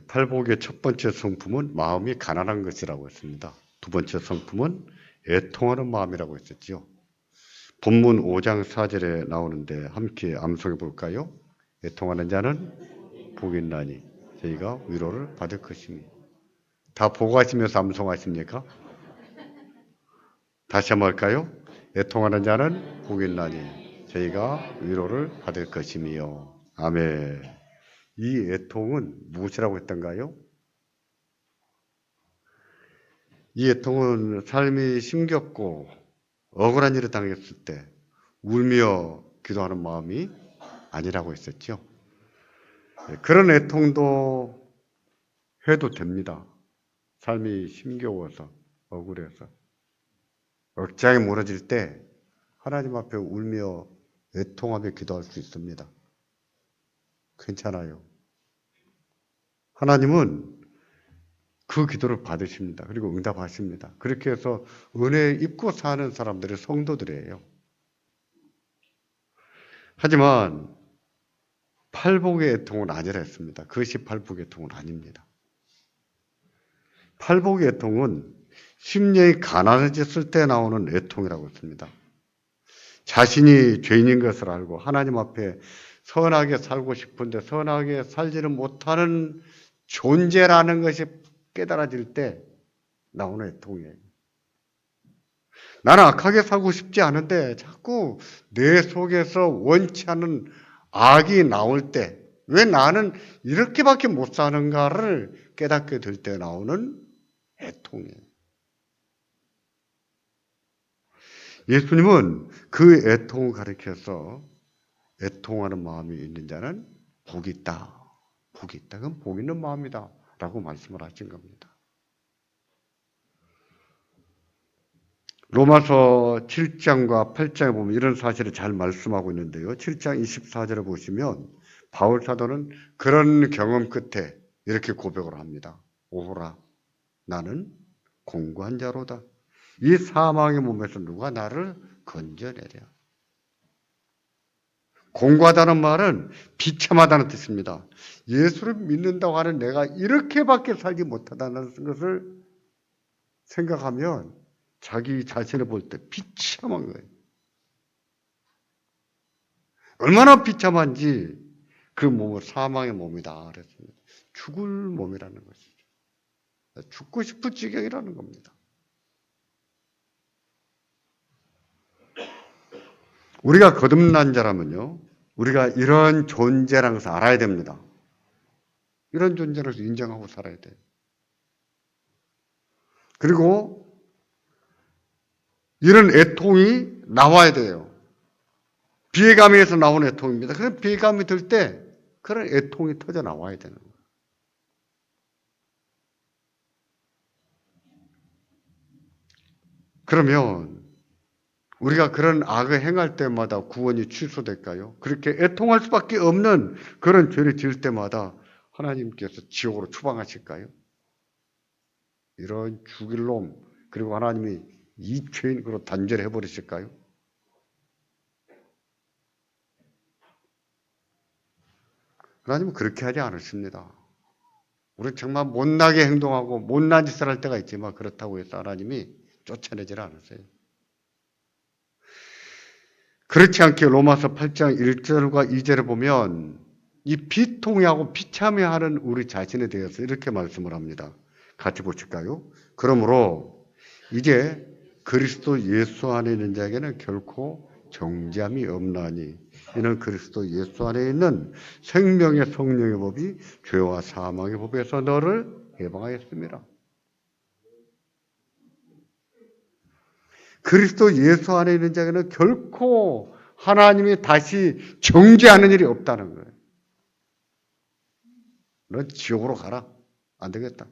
팔복의 첫 번째 성품은 마음이 가난한 것이라고 했습니다. 두 번째 성품은 애통하는 마음이라고 했었죠. 본문 5장 4절에 나오는데 함께 암송해 볼까요? 애통하는 자는 복이 있나니 저희가 위로를 받을 것이니. 다 보고 하시면서 암송하십니까? 다시 한번 할까요? 애통하는 자는 복이 있나니 저희가 위로를 받을 것이며. 아멘. 이 애통은 무엇이라고 했던가요? 이 애통은 삶이 힘겹고 억울한 일을 당했을 때 울며 기도하는 마음이 아니라고 했었죠. 그런 애통도 해도 됩니다. 삶이 힘겨워서 억울해서 억장이 무너질 때 하나님 앞에 울며 애통하며 기도할 수 있습니다. 괜찮아요. 하나님은 그 기도를 받으십니다. 그리고 응답하십니다. 그렇게 해서 은혜 입고 사는 사람들이 성도들이에요. 하지만 팔복의 애통은 아니라 했습니다. 그것이 팔복의 애통은 아닙니다. 팔복의 애통은 심령이 가난해졌을 때 나오는 애통이라고 했습니다. 자신이 죄인인 것을 알고 하나님 앞에 선하게 살고 싶은데 선하게 살지는 못하는 존재라는 것이 깨달아질 때 나오는 애통이에요. 나는 악하게 살고 싶지 않은데 자꾸 내 속에서 원치 않는 악이 나올 때 왜 나는 이렇게밖에 못 사는가를 깨닫게 될 때 나오는 애통이에요. 예수님은 그 애통을 가리켜서 애통하는 마음이 있는 자는 복이 있다. 복이 있다. 그건 복 있는 마음이다. 라고 말씀을 하신 겁니다. 로마서 7장과 8장에 보면 이런 사실을 잘 말씀하고 있는데요. 7장 24절에 보시면 바울 사도는 그런 경험 끝에 이렇게 고백을 합니다. 오호라, 나는 공고한 자로다. 이 사망의 몸에서 누가 나를 건져내랴. 공고하다는 말은 비참하다는 뜻입니다. 예수를 믿는다고 하는 내가 이렇게밖에 살지 못하다는 것을 생각하면 자기 자신을 볼 때 비참한 거예요. 얼마나 비참한지 그 몸은 사망의 몸이다 그랬습니다. 죽을 몸이라는 것이죠. 죽고 싶을 지경이라는 겁니다. 우리가 거듭난 자라면요, 우리가 이런 존재라는 것을 알아야 됩니다. 이런 존재를 인정하고 살아야 돼요. 그리고 이런 애통이 나와야 돼요. 비애감에서 나오는 애통입니다. 그런 비애감이 들 때 그런 애통이 터져 나와야 되는 거예요. 그러면 우리가 그런 악을 행할 때마다 구원이 취소될까요? 그렇게 애통할 수밖에 없는 그런 죄를 지을 때마다 하나님께서 지옥으로 추방하실까요? 이런 죽일 놈, 그리고 하나님이 이 죄인으로 단죄를 해버리실까요? 하나님은 그렇게 하지 않으십니다. 우리는 정말 못나게 행동하고 못난 짓을 할 때가 있지만 그렇다고 해서 하나님이 쫓아내질 않으세요. 그렇지 않게 로마서 8장 1절과 2절에 보면 이 비통해하고 비참해하는 우리 자신에 대해서 이렇게 말씀을 합니다. 같이 보실까요? 그러므로 이제 그리스도 예수 안에 있는 자에게는 결코 정죄함이 없나니 이는 그리스도 예수 안에 있는 생명의 성령의 법이 죄와 사망의 법에서 너를 해방하였습니다. 그리스도 예수 안에 있는 자에게는 결코 하나님이 다시 정죄하는 일이 없다는 거예요. 너 지옥으로 가라. 안 되겠다.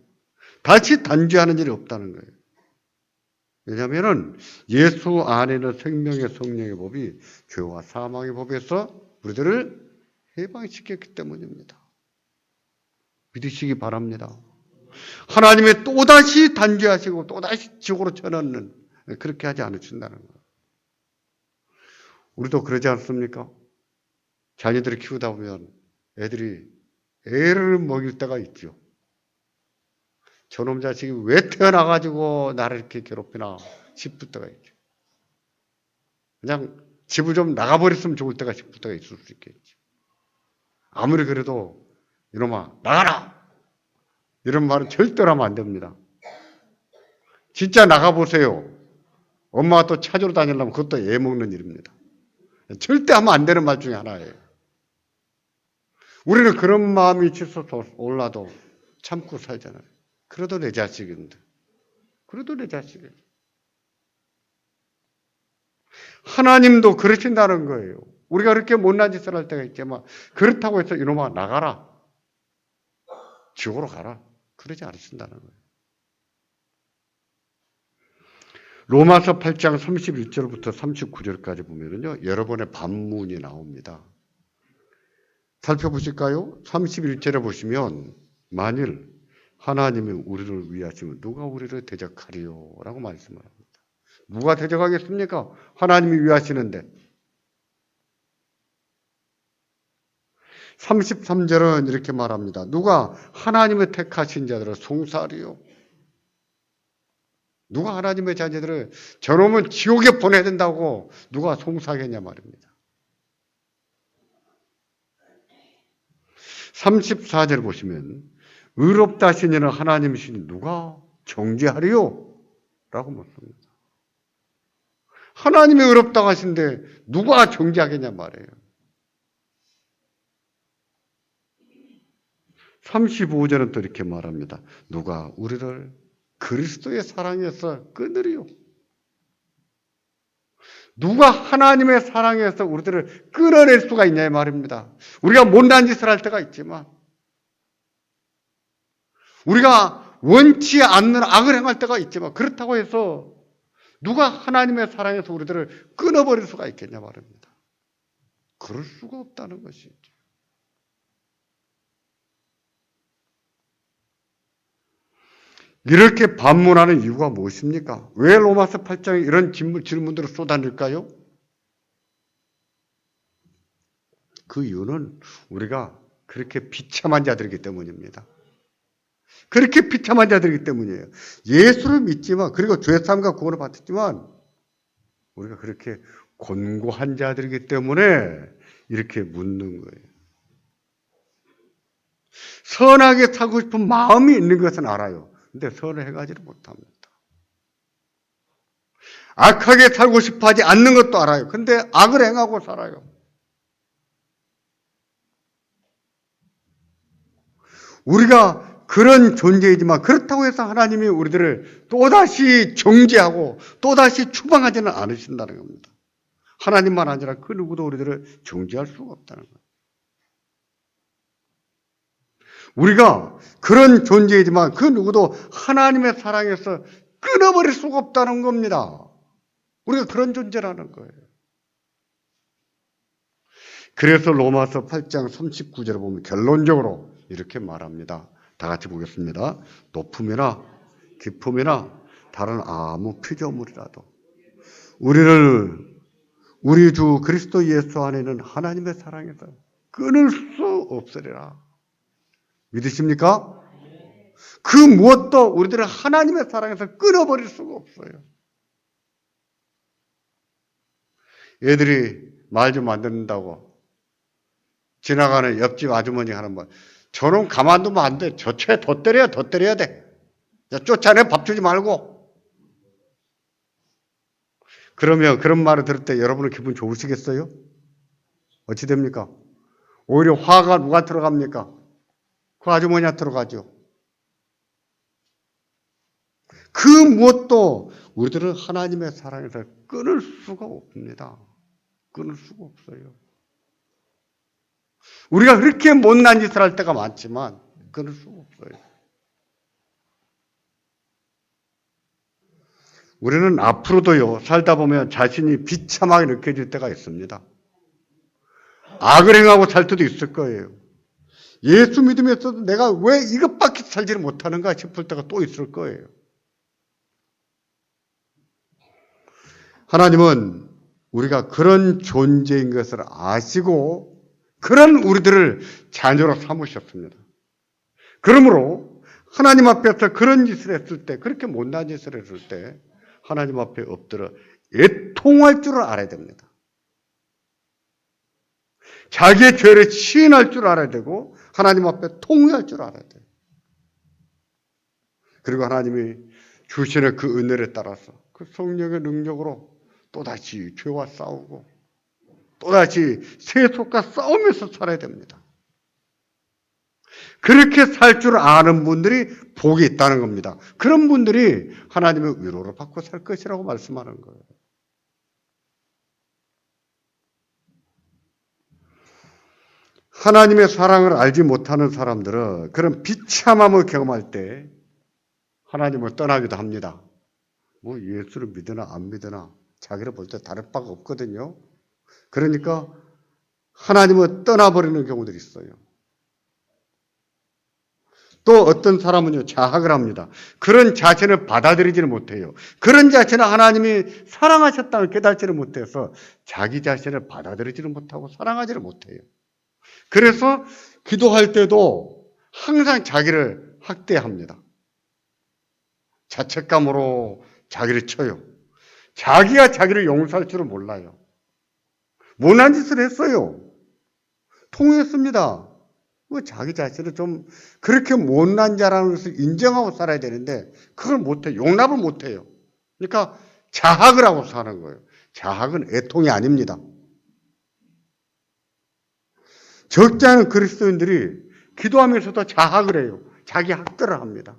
다시 단죄하는 일이 없다는 거예요. 왜냐하면 예수 안에는 생명의 성령의 법이 죄와 사망의 법에서 우리들을 해방시켰기 때문입니다. 믿으시기 바랍니다. 하나님의 또다시 단죄하시고 또다시 지옥으로 쳐넣는, 그렇게 하지 않으신다는 거예요. 우리도 그러지 않습니까? 자녀들을 키우다 보면 애들이 애를 먹일 때가 있죠. 저놈 자식이 왜 태어나가지고 나를 이렇게 괴롭히나 싶을 때가 있죠. 그냥 집을 좀 나가버렸으면 좋을 때가 싶을 때가 있을 수 있겠죠. 아무리 그래도 이놈아 나가라! 이런 말은 절대로 하면 안 됩니다. 진짜 나가보세요. 엄마가 또 찾으러 다니려면 그것도 애먹는 일입니다. 절대 하면 안 되는 말 중에 하나예요. 우리는 그런 마음이 치솟아 올라도 참고 살잖아요. 그래도 내 자식인데. 그래도 내 자식이에요. 하나님도 그러신다는 거예요. 우리가 그렇게 못난 짓을 할 때가 있지만 그렇다고 해서 이놈아 나가라. 지옥으로 가라. 그러지 않으신다는 거예요. 로마서 8장 31절부터 39절까지 보면요. 여러 번의 반문이 나옵니다. 살펴보실까요? 31절에 보시면 만일 하나님이 우리를 위하시면 누가 우리를 대적하리요? 라고 말씀을 합니다. 누가 대적하겠습니까? 하나님이 위하시는데. 33절은 이렇게 말합니다. 누가 하나님의 택하신 자들을 송사하리요? 누가 하나님의 자녀들을 저놈은 지옥에 보내야 된다고 누가 송사하겠냐 말입니다. 34절 보시면 의롭다 하신 이는 하나님이신 누가 정죄하리요? 라고 묻습니다. 하나님이 의롭다고 하신데 누가 정죄하겠냐 말이에요. 35절은 또 이렇게 말합니다. 누가 우리를 그리스도의 사랑에서 끊으리요? 누가 하나님의 사랑에서 우리들을 끊어낼 수가 있냐 이 말입니다. 우리가 못난 짓을 할 때가 있지만 우리가 원치 않는 악을 행할 때가 있지만 그렇다고 해서 누가 하나님의 사랑에서 우리들을 끊어버릴 수가 있겠냐 말입니다. 그럴 수가 없다는 것이죠. 이렇게 반문하는 이유가 무엇입니까? 왜 로마서 8장에 이런 질문들을 쏟아낼까요? 그 이유는 우리가 그렇게 비참한 자들이기 때문입니다. 그렇게 비참한 자들이기 때문이에요. 예수를 믿지만 그리고 죄사함과 구원을 받았지만 우리가 그렇게 곤고한 자들이기 때문에 이렇게 묻는 거예요. 선하게 살고 싶은 마음이 있는 것은 알아요. 근데 선을 해가지를 못합니다. 악하게 살고 싶어 하지 않는 것도 알아요. 근데 악을 행하고 살아요. 우리가 그런 존재이지만 그렇다고 해서 하나님이 우리들을 또다시 정죄하고 또다시 추방하지는 않으신다는 겁니다. 하나님만 아니라 그 누구도 우리들을 정죄할 수가 없다는 거예요. 우리가 그런 존재이지만 그 누구도 하나님의 사랑에서 끊어버릴 수가 없다는 겁니다. 우리가 그런 존재라는 거예요. 그래서 로마서 8장 39절을 보면 결론적으로 이렇게 말합니다. 다 같이 보겠습니다. 높음이나 깊음이나 다른 아무 피조물이라도 우리를 우리 주 그리스도 예수 안에 있는 하나님의 사랑에서 끊을 수 없으리라. 믿으십니까? 그 무엇도 우리들은 하나님의 사랑에서 끊어버릴 수가 없어요. 애들이 말 좀 안 듣는다고 지나가는 옆집 아주머니 하는 말, 저놈 가만두면 안 돼. 저채 더 때려야 돼. 야, 쫓아내, 밥 주지 말고. 그러면 그런 말을 들을 때 여러분은 기분 좋으시겠어요? 어찌 됩니까? 오히려 화가 누구한테로 갑니까? 그 아주머니한테로 가죠. 그 무엇도 우리들은 하나님의 사랑에서 끊을 수가 없습니다. 끊을 수가 없어요. 우리가 그렇게 못난 짓을 할 때가 많지만 끊을 수가 없어요. 우리는 앞으로도요, 살다 보면 자신이 비참하게 느껴질 때가 있습니다. 악을 행하고 살 때도 있을 거예요. 예수 믿으면서도 내가 왜 이것밖에 살지를 못하는가 싶을 때가 또 있을 거예요. 하나님은 우리가 그런 존재인 것을 아시고 그런 우리들을 자녀로 삼으셨습니다. 그러므로 하나님 앞에서 그런 짓을 했을 때, 그렇게 못난 짓을 했을 때 하나님 앞에 엎드려 애통할 줄을 알아야 됩니다. 자기의 죄를 시인할 줄 알아야 되고 하나님 앞에 통회할 줄 알아야 돼요. 그리고 하나님이 주시는 그 은혜를 따라서 그 성령의 능력으로 또다시 죄와 싸우고 또다시 세속과 싸우면서 살아야 됩니다. 그렇게 살 줄 아는 분들이 복이 있다는 겁니다. 그런 분들이 하나님의 위로를 받고 살 것이라고 말씀하는 거예요. 하나님의 사랑을 알지 못하는 사람들은 그런 비참함을 경험할 때 하나님을 떠나기도 합니다. 뭐 예수를 믿으나 안 믿으나 자기를 볼 때 다를 바가 없거든요. 그러니까 하나님을 떠나버리는 경우들이 있어요. 또 어떤 사람은요, 자학을 합니다. 그런 자신을 받아들이지는 못해요. 그런 자신을 하나님이 사랑하셨다는 깨닫지를 못해서 자기 자신을 받아들이지는 못하고 사랑하지를 못해요. 그래서 기도할 때도 항상 자기를 학대합니다. 자책감으로 자기를 쳐요. 자기가 자기를 용서할 줄은 몰라요. 못난 짓을 했어요. 통했습니다. 자기 자신을 좀 그렇게 못난 자라는 것을 인정하고 살아야 되는데 그걸 못해요. 용납을 못해요. 그러니까 자학을 하고 사는 거예요. 자학은 애통이 아닙니다. 적지 않은 그리스도인들이 기도하면서도 자학을 해요. 자기 학대를 합니다.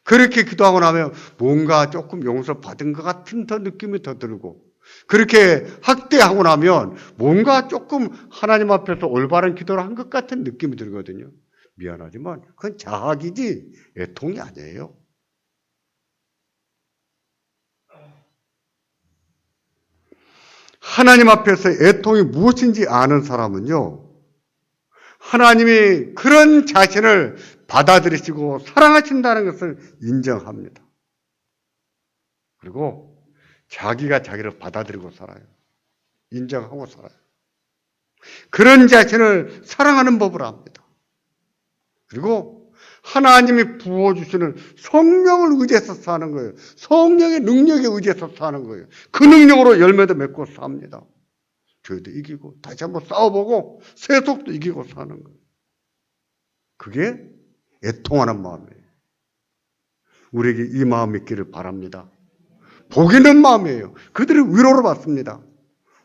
그렇게 기도하고 나면 뭔가 조금 용서받은 것 같은 더 느낌이 더 들고 그렇게 학대하고 나면 뭔가 조금 하나님 앞에서 올바른 기도를 한 것 같은 느낌이 들거든요. 미안하지만 그건 자학이지 애통이 아니에요. 하나님 앞에서 애통이 무엇인지 아는 사람은요. 하나님이 그런 자신을 받아들이시고 사랑하신다는 것을 인정합니다. 그리고 자기가 자기를 받아들이고 살아요. 인정하고 살아요. 그런 자신을 사랑하는 법을 압니다. 그리고 하나님이 부어주시는 성령을 의지해서 사는 거예요. 성령의 능력에 의지해서 사는 거예요. 그 능력으로 열매도 맺고 삽니다. 죄도 이기고 다시 한번 싸워보고 세속도 이기고 사는 거예요. 그게 애통하는 마음이에요. 우리에게 이 마음이 있기를 바랍니다. 복 있는 마음이에요. 그들이 위로를 받습니다.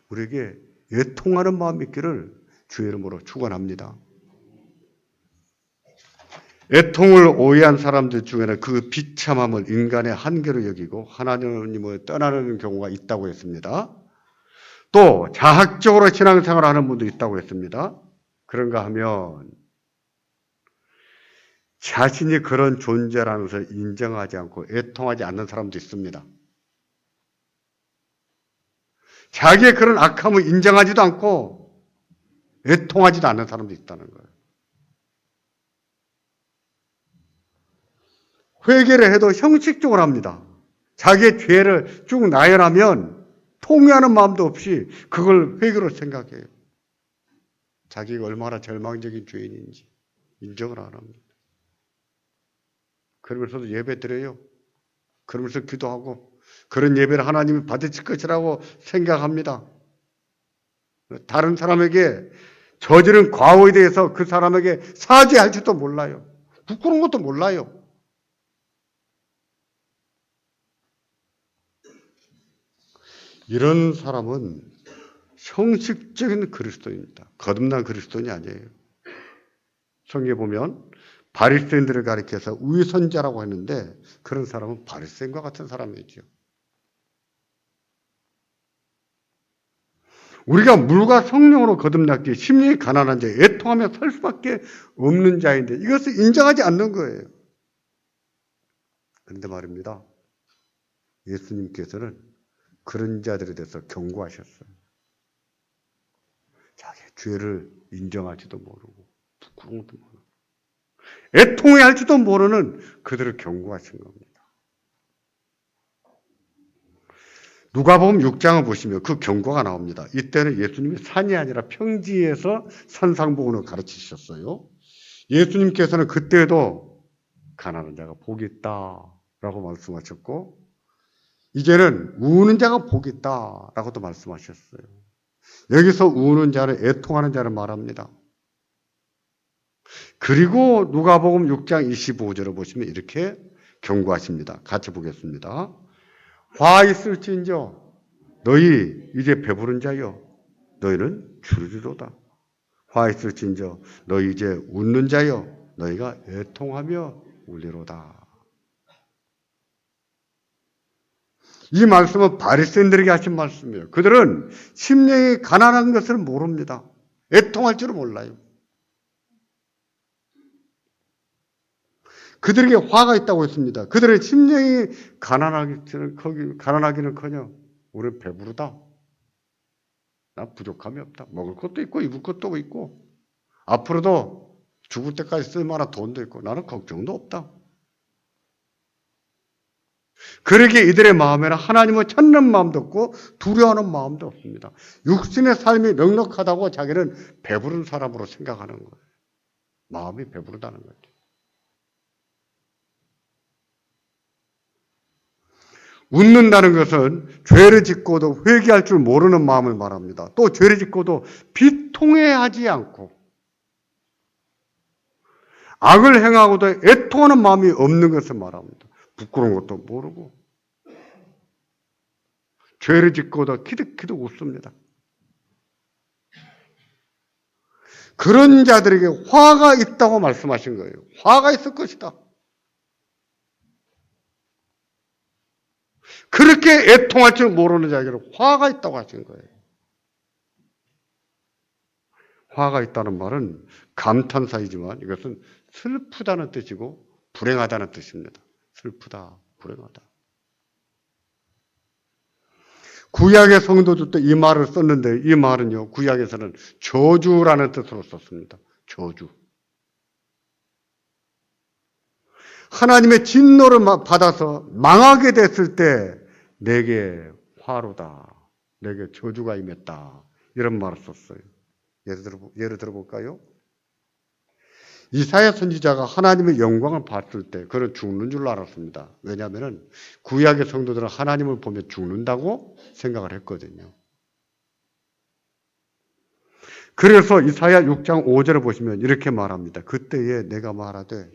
우리에게 애통하는 마음이 있기를 주의 이름으로 축원합니다. 애통을 오해한 사람들 중에는 그 비참함을 인간의 한계로 여기고 하나님을 떠나는 경우가 있다고 했습니다. 또 자학적으로 신앙생활을 하는 분도 있다고 했습니다. 그런가 하면 자신이 그런 존재라는 것을 인정하지 않고 애통하지 않는 사람도 있습니다. 자기의 그런 악함을 인정하지도 않고 애통하지도 않는 사람도 있다는 거예요. 회개를 해도 형식적으로 합니다. 자기의 죄를 쭉 나열하면 통회하는 마음도 없이 그걸 회개로 생각해요. 자기가 얼마나 절망적인 죄인인지 인정을 안 합니다. 그러면서도 예배 드려요. 그러면서 기도하고 그런 예배를 하나님이 받으실 것이라고 생각합니다. 다른 사람에게 저지른 과오에 대해서 그 사람에게 사죄할지도 몰라요. 부끄러운 것도 몰라요. 이런 사람은 형식적인 그리스도인입니다. 거듭난 그리스도인이 아니에요. 성경에 보면 바리새인들을 가리켜서 위선자라고 했는데 그런 사람은 바리새인과 같은 사람이죠. 우리가 물과 성령으로 거듭났기에 심령이 가난한 자, 애통하며 살 수밖에 없는 자인데 이것을 인정하지 않는 거예요. 그런데 말입니다. 예수님께서는 그런 자들에 대해서 경고하셨어요. 자기 죄를 인정하지도 모르고 부끄러운 것도 모르고 애통해 할지도 모르는 그들을 경고하신 겁니다. 누가복음 6장을 보시면 그 경고가 나옵니다. 이때는 예수님이 산이 아니라 평지에서 산상복음을 가르치셨어요. 예수님께서는 그때도 가난한 자가 복이 있다라고 말씀하셨고, 이제는 우는 자가 복이 있다라고도 말씀하셨어요. 여기서 우는 자는 애통하는 자를 말합니다. 그리고 누가복음 6장 25절을 보시면 이렇게 경고하십니다. 같이 보겠습니다. 화 있을지인저 너희 이제 배부른 자여 너희는 주르리로다. 화 있을지인저 너희 이제 웃는 자여 너희가 애통하며 울리로다. 이 말씀은 바리새인들에게 하신 말씀이에요. 그들은 심령이 가난한 것을 모릅니다. 애통할 줄은 몰라요. 그들에게 화가 있다고 했습니다. 그들의 심령이 가난하기는커녕 우리는 배부르다. 나 부족함이 없다. 먹을 것도 있고 입을 것도 있고 앞으로도 죽을 때까지 쓸 만한 돈도 있고 나는 걱정도 없다. 그러기에 이들의 마음에는 하나님을 찾는 마음도 없고 두려워하는 마음도 없습니다. 육신의 삶이 넉넉하다고 자기는 배부른 사람으로 생각하는 거예요. 마음이 배부르다는 거죠. 웃는다는 것은 죄를 짓고도 회개할 줄 모르는 마음을 말합니다. 또 죄를 짓고도 비통해하지 않고 악을 행하고도 애통하는 마음이 없는 것을 말합니다. 부끄러운 것도 모르고 죄를 짓고도 키득키득 웃습니다. 그런 자들에게 화가 있다고 말씀하신 거예요. 화가 있을 것이다. 그렇게 애통할 줄 모르는 자에게는 화가 있다고 하신 거예요. 화가 있다는 말은 감탄사이지만 이것은 슬프다는 뜻이고 불행하다는 뜻입니다. 슬프다, 불행하다. 구약의 성도들 때 이 말을 썼는데 이 말은요, 구약에서는 저주라는 뜻으로 썼습니다. 저주. 하나님의 진노를 받아서 망하게 됐을 때 내게 화로다. 내게 저주가 임했다. 이런 말을 썼어요. 예를 들어볼까요? 이사야 선지자가 하나님의 영광을 봤을 때 그는 죽는 줄 알았습니다. 왜냐하면 구약의 성도들은 하나님을 보면 죽는다고 생각을 했거든요. 그래서 이사야 6장 5절을 보시면 이렇게 말합니다. 그때에 내가 말하되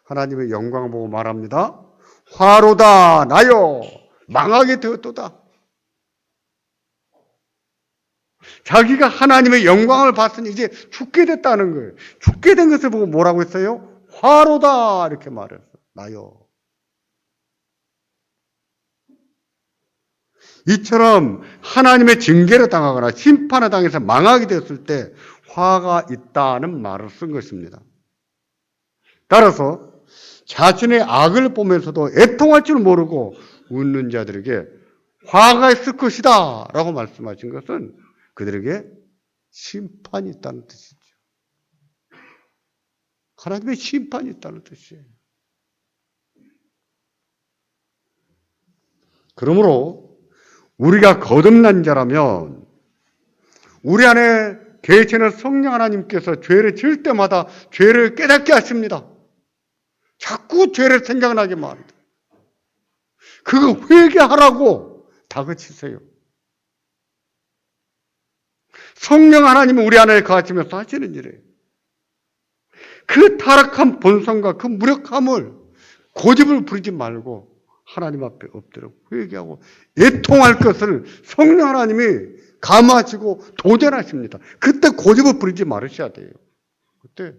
하나님의 영광을 보고 말합니다. 화로다 나여 망하게 되었도다. 자기가 하나님의 영광을 봤으니 이제 죽게 됐다는 거예요. 죽게 된 것을 보고 뭐라고 했어요? 화로다 이렇게 말했어요. 나여. 이처럼 하나님의 징계를 당하거나 심판을 당해서 망하게 되었을 때 화가 있다는 말을 쓴 것입니다. 따라서 자신의 악을 보면서도 애통할 줄 모르고 웃는 자들에게 화가 있을 것이다 라고 말씀하신 것은 그들에게 심판이 있다는 뜻이죠. 하나님의 심판이 있다는 뜻이에요. 그러므로 우리가 거듭난 자라면 우리 안에 계시는 성령 하나님께서 죄를 지을 때마다 죄를 깨닫게 하십니다. 자꾸 죄를 생각나게 말합니다. 그거 회개하라고 다그치세요. 성령 하나님은 우리 안에 거하시면서 하시는 일이에요. 그 타락한 본성과 그 무력함을 고집을 부리지 말고 하나님 앞에 엎드려 회개하고 애통할 것을 성령 하나님이 감하시고 도전하십니다. 그때 고집을 부리지 말으셔야 돼요. 그때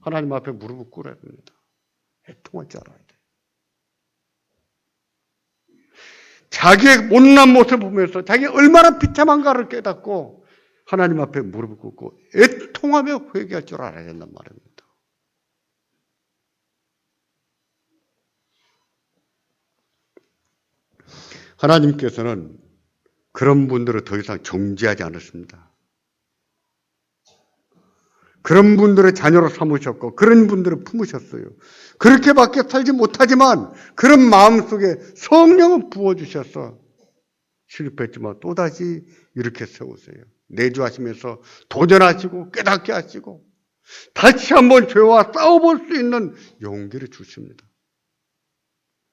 하나님 앞에 무릎을 꿇어야 됩니다. 애통할 줄 알아야 돼요. 자기의 못난 모습을 보면서 자기가 얼마나 비참한가를 깨닫고 하나님 앞에 무릎을 꿇고 애통하며 회개할 줄 알아야 된단 말입니다. 하나님께서는 그런 분들을 더 이상 정죄하지 않으십니다. 그런 분들의 자녀로 삼으셨고 그런 분들을 품으셨어요. 그렇게밖에 살지 못하지만 그런 마음속에 성령을 부어주셔서 실패했지만 또다시 이렇게 세우세요. 내주하시면서 도전하시고 깨닫게 하시고 다시 한번 죄와 싸워볼 수 있는 용기를 주십니다.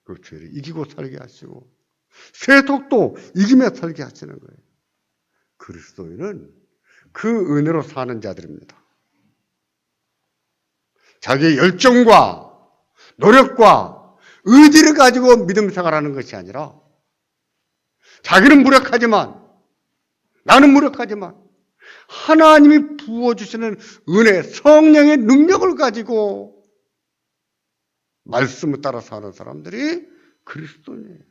그 죄를 이기고 살게 하시고 세속도 이기며 살게 하시는 거예요. 그리스도인은 그 은혜로 사는 자들입니다. 자기의 열정과 노력과 의지를 가지고 믿음 생활하는 것이 아니라 자기는 무력하지만 나는 무력하지만 하나님이 부어주시는 은혜, 성령의 능력을 가지고 말씀을 따라 사는 사람들이 그리스도인이에요.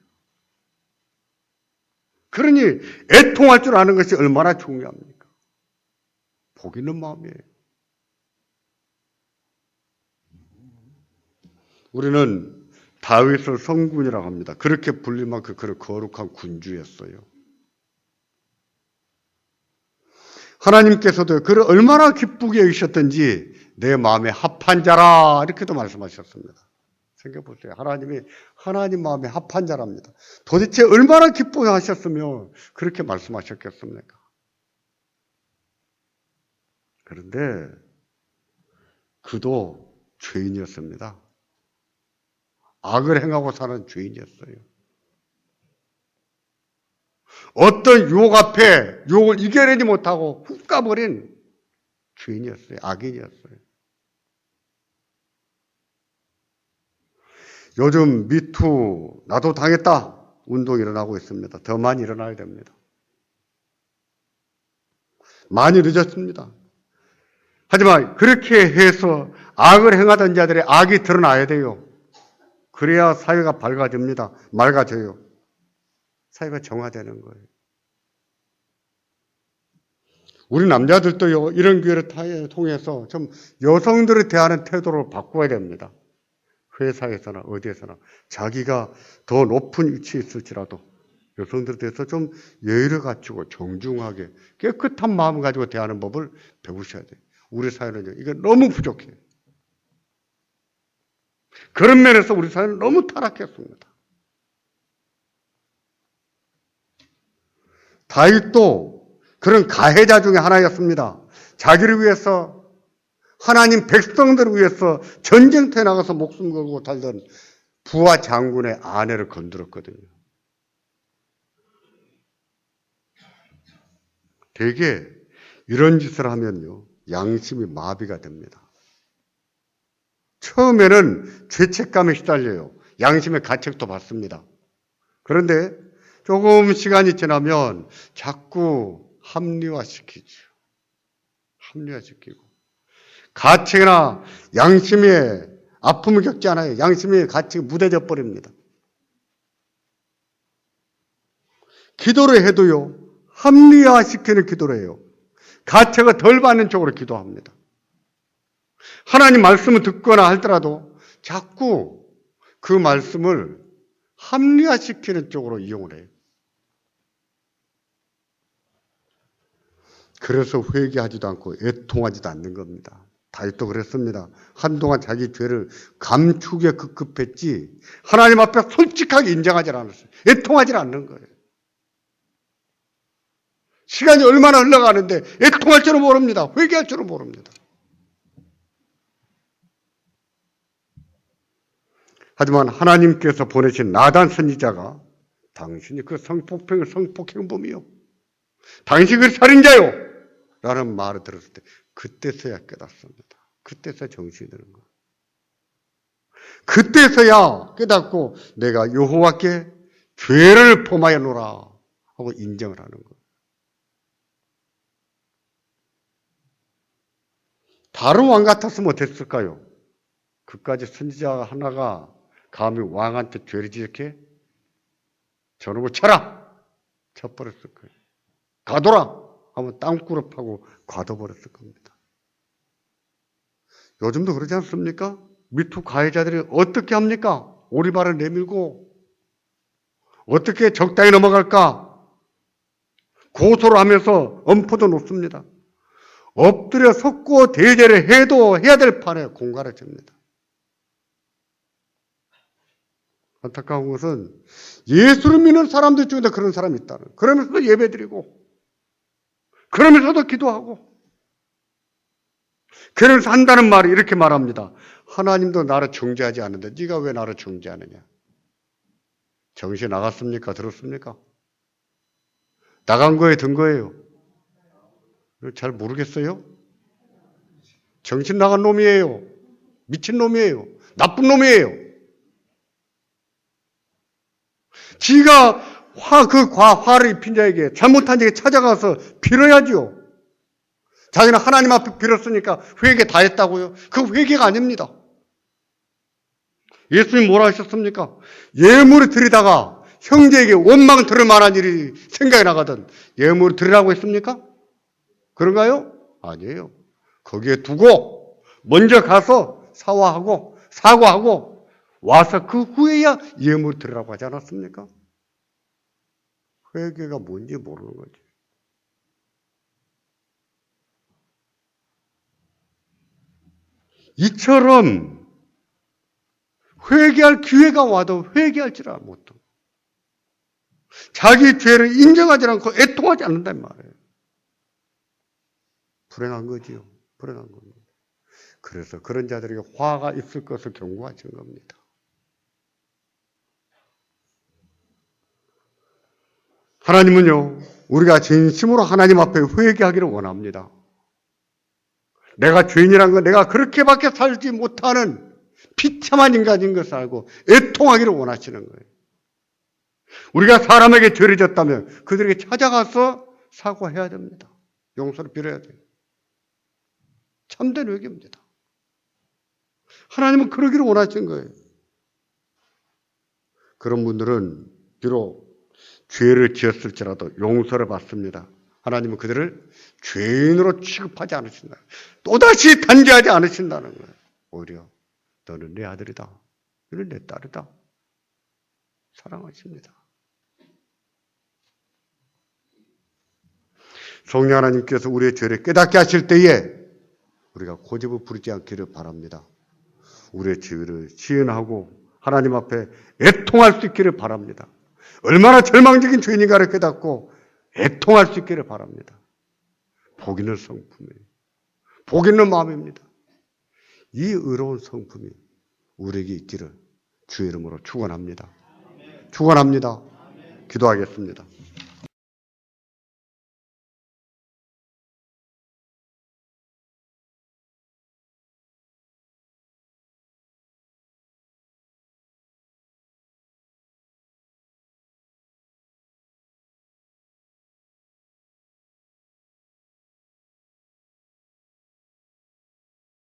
그러니 애통할 줄 아는 것이 얼마나 중요합니까? 복 있는 마음이에요. 우리는 다윗을 성군이라고 합니다. 그렇게 불릴 만큼 그런 거룩한 군주였어요. 하나님께서도 그를 얼마나 기쁘게 여기셨던지 내 마음에 합한 자라 이렇게도 말씀하셨습니다. 생각해보세요. 하나님 마음에 합한 자랍니다. 도대체 얼마나 기뻐하셨으면 그렇게 말씀하셨겠습니까? 그런데 그도 죄인이었습니다. 악을 행하고 사는 죄인이었어요. 어떤 유혹 앞에 유혹을 이겨내지 못하고 훅 가버린 죄인이었어요. 악인이었어요. 요즘 미투 나도 당했다 운동이 일어나고 있습니다. 더 많이 일어나야 됩니다. 많이 늦었습니다. 하지만 그렇게 해서 악을 행하던 자들의 악이 드러나야 돼요. 그래야 사회가 밝아집니다. 맑아져요. 사회가 정화되는 거예요. 우리 남자들도요, 이런 기회를 통해서 좀 여성들을 대하는 태도를 바꿔야 됩니다. 회사에서나 어디에서나 자기가 더 높은 위치에 있을지라도 여성들에 대해서 좀 예의를 갖추고 정중하게 깨끗한 마음을 가지고 대하는 법을 배우셔야 돼요. 우리 사회는요, 이게 너무 부족해요. 그런 면에서 우리 사회는 너무 타락했습니다. 다윗도 그런 가해자 중에 하나였습니다. 자기를 위해서 하나님 백성들을 위해서 전쟁터에 나가서 목숨 걸고 달던 부하 장군의 아내를 건드렸거든요. 대개 이런 짓을 하면요, 양심이 마비가 됩니다. 처음에는 죄책감에 시달려요. 양심의 가책도 받습니다. 그런데 조금 시간이 지나면 자꾸 합리화시키죠. 합리화시키고. 가책이나 양심의 아픔을 겪지 않아요. 양심의 가책이 무뎌져 버립니다. 기도를 해도요, 합리화시키는 기도를 해요. 가책을 덜 받는 쪽으로 기도합니다. 하나님 말씀을 듣거나 할더라도 자꾸 그 말씀을 합리화시키는 쪽으로 이용을 해요. 그래서 회개하지도 않고 애통하지도 않는 겁니다. 다윗도 그랬습니다. 한동안 자기 죄를 감추기에 급급했지 하나님 앞에 솔직하게 인정하지 않았어요. 애통하지 않는 거예요. 시간이 얼마나 흘러가는데 애통할 줄은 모릅니다. 회개할 줄은 모릅니다. 하지만 하나님께서 보내신 나단 선지자가 당신이 그 성폭행범이요, 당신이 그 살인자요 라는 말을 들었을 때 그때서야 깨닫습니다. 그때서야 정신이 드는 거예요. 그때서야 깨닫고 내가 여호와께 죄를 범하였노라 하고 인정을 하는 거예요. 다른 왕 같았으면 어땠을까요? 그까지 선지자 하나가 감히 왕한테 죄를 지적해? 저놈을 쳐라! 쳐버렸을 거예요. 가둬라! 하면 땅굴을 파고 가둬버렸을 겁니다. 요즘도 그러지 않습니까? 미투 가해자들이 어떻게 합니까? 오리발을 내밀고 어떻게 적당히 넘어갈까? 고소를 하면서 엄포도 놓습니다. 엎드려 섰고 대제를 해도 해야 될 판에 공갈을 칩니다. 안타까운 것은 예수를 믿는 사람들 중에도 그런 사람이 있다는, 그러면서도 예배드리고 그러면서도 기도하고 그는 산다는 말이 이렇게 말합니다. 하나님도 나를 정죄하지 않는데 네가 왜 나를 정죄하느냐? 정신 나갔습니까? 들었습니까? 나간 거에 든 거예요. 잘 모르겠어요? 정신 나간 놈이에요. 미친 놈이에요. 나쁜 놈이에요. 지가 화를 입힌 자에게, 잘못한 자에게 찾아가서 빌어야지요. 자기는 하나님 앞에 빌었으니까 회개 다 했다고요? 그 회개가 아닙니다. 예수님 뭐라 하셨습니까? 예물을 드리다가 형제에게 원망을 들을 만한 일이 생각이 나거든 예물을 드리라고 했습니까? 그런가요? 아니에요. 거기에 두고 먼저 가서 사과하고 와서 그 후에야 예물을 드리라고 하지 않았습니까? 회개가 뭔지 모르는 거지. 이처럼 회개할 기회가 와도 회개할지를 못하고 자기 죄를 인정하지 않고 애통하지 않는단 말이에요. 불행한 거지요. 불행한 겁니다. 그래서 그런 자들에게 화가 있을 것을 경고하신 겁니다. 하나님은요, 우리가 진심으로 하나님 앞에 회개하기를 원합니다. 내가 죄인이란 건 내가 그렇게밖에 살지 못하는 비참한 인간인 것을 알고 애통하기를 원하시는 거예요. 우리가 사람에게 죄를 졌다면 그들에게 찾아가서 사과해야 됩니다. 용서를 빌어야 돼요. 참된 회개입니다. 하나님은 그러기를 원하신 거예요. 그런 분들은 비록 죄를 지었을지라도 용서를 받습니다. 하나님은 그들을 죄인으로 취급하지 않으신다. 또다시 단죄하지 않으신다는 거예요. 오히려 너는 내 아들이다. 너는 내 딸이다. 사랑하십니다. 성령 하나님께서 우리의 죄를 깨닫게 하실 때에 우리가 고집을 부리지 않기를 바랍니다. 우리의 죄를 시인하고 하나님 앞에 애통할 수 있기를 바랍니다. 얼마나 절망적인 죄인인가를 깨닫고 애통할 수 있기를 바랍니다. 복 있는 성품이에요. 복 있는 마음입니다. 이 의로운 성품이 우리에게 있기를 주의 이름으로 축원합니다. 축원합니다. 기도하겠습니다.